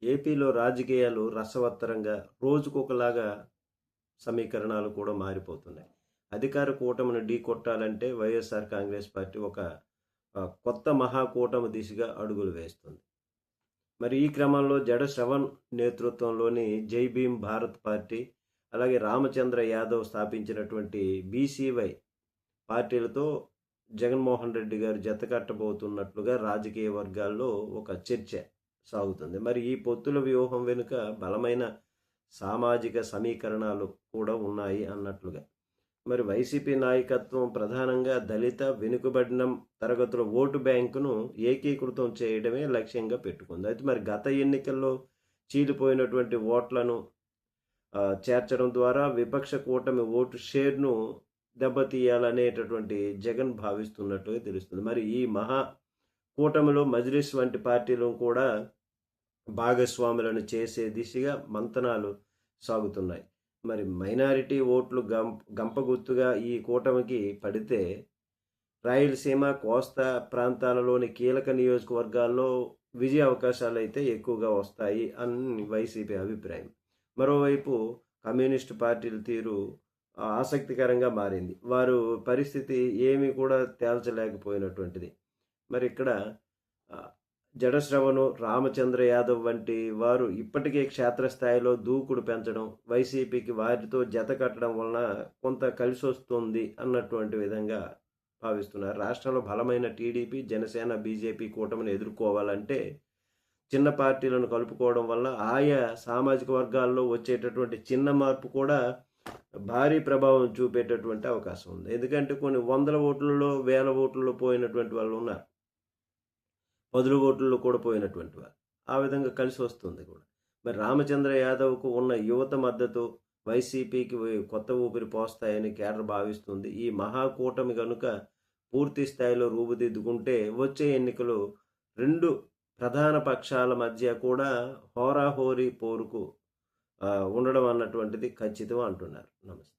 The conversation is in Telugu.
ఏపీలో రాజకీయాలు రసవత్తరంగా రోజుకొకలాగా సమీకరణాలు కూడా మారిపోతున్నాయి. అధికార కూటమిని ఢీకొట్టాలంటే వైఎస్ఆర్ కాంగ్రెస్ పార్టీ ఒక కొత్త మహాకూటమి దిశగా అడుగులు వేస్తుంది. మరి ఈ క్రమంలో జడ శ్రవణ్ నేతృత్వంలోని జై భీమ్ భారత్ పార్టీ, అలాగే రామచంద్ర యాదవ్ స్థాపించినటువంటి బీసీవై పార్టీలతో జగన్మోహన్ రెడ్డి గారు జతకట్టబోతున్నట్లుగా రాజకీయ వర్గాల్లో ఒక చర్చ సాగుతుంది. మరి ఈ పొత్తుల వ్యూహం వెనుక బలమైన సామాజిక సమీకరణాలు కూడా ఉన్నాయి అన్నట్లుగా. మరి వైసీపీ నాయకత్వం ప్రధానంగా దళిత వెనుకబడిన తరగతుల ఓటు బ్యాంకును ఏకీకృతం చేయడమే లక్ష్యంగా పెట్టుకుంది. అయితే మరి గత ఎన్నికల్లో చీలిపోయినటువంటి ఓట్లను చేర్చడం ద్వారా విపక్ష కూటమి ఓటు షేర్ను దెబ్బతీయాలనేటటువంటి జగన్ భావిస్తున్నట్టుగా తెలుస్తుంది. మరి ఈ మహా కూటమిలో మజ్లిస్ వంటి పార్టీలను కూడా భాగస్వాములను చేసే దిశగా మంతనాలు సాగుతున్నాయి. మరి మైనారిటీ ఓట్లు గంపగుత్తుగా ఈ కూటమికి పడితే రాయలసీమ, కోస్తా ప్రాంతాలలోని కీలక నియోజకవర్గాల్లో విజయ అవకాశాలు అయితే ఎక్కువగా వస్తాయి అని వైసీపీ అభిప్రాయం. మరోవైపు కమ్యూనిస్టు పార్టీల తీరు ఆసక్తికరంగా మారింది. వారు పరిస్థితి ఏమీ కూడా తేల్చలేకపోయినటువంటిది. మరి ఇక్కడ జడశ్రవణు, రామచంద్ర యాదవ్ వంటి వారు ఇప్పటికే క్షేత్రస్థాయిలో దూకుడు పెంచడం, వైసీపీకి వారితో జత కట్టడం వలన కొంత కలిసి వస్తుంది అన్నటువంటి విధంగా భావిస్తున్నారు. రాష్ట్రంలో బలమైన టీడీపీ, జనసేన, బీజేపీ కూటమిని ఎదుర్కోవాలంటే చిన్న పార్టీలను కలుపుకోవడం వల్ల ఆయా సామాజిక వర్గాల్లో వచ్చేటటువంటి చిన్న మార్పు కూడా భారీ ప్రభావం చూపేటటువంటి అవకాశం ఉంది. ఎందుకంటే కొన్ని వందల ఓట్లలో, వేల ఓట్లలో పోయినటువంటి వాళ్ళు ఉన్నారు. 10 ఓట్లలో కూడా పోయినటువంటి వారు. ఆ విధంగా కలిసి వస్తుంది కూడా. మరి రామచంద్ర యాదవ్కు ఉన్న యువత మద్దతు వైసీపీకి కొత్త ఊపిరి పోస్తాయని కేడర్ భావిస్తుంది. ఈ మహాకూటమి కనుక పూర్తి స్థాయిలో రూపుదిద్దుకుంటే వచ్చే ఎన్నికలు రెండు ప్రధాన పక్షాల మధ్య కూడా హోరాహోరీ పోరుకు ఉండడం అన్నటువంటిది ఖచ్చితం అంటున్నారు. నమస్తే.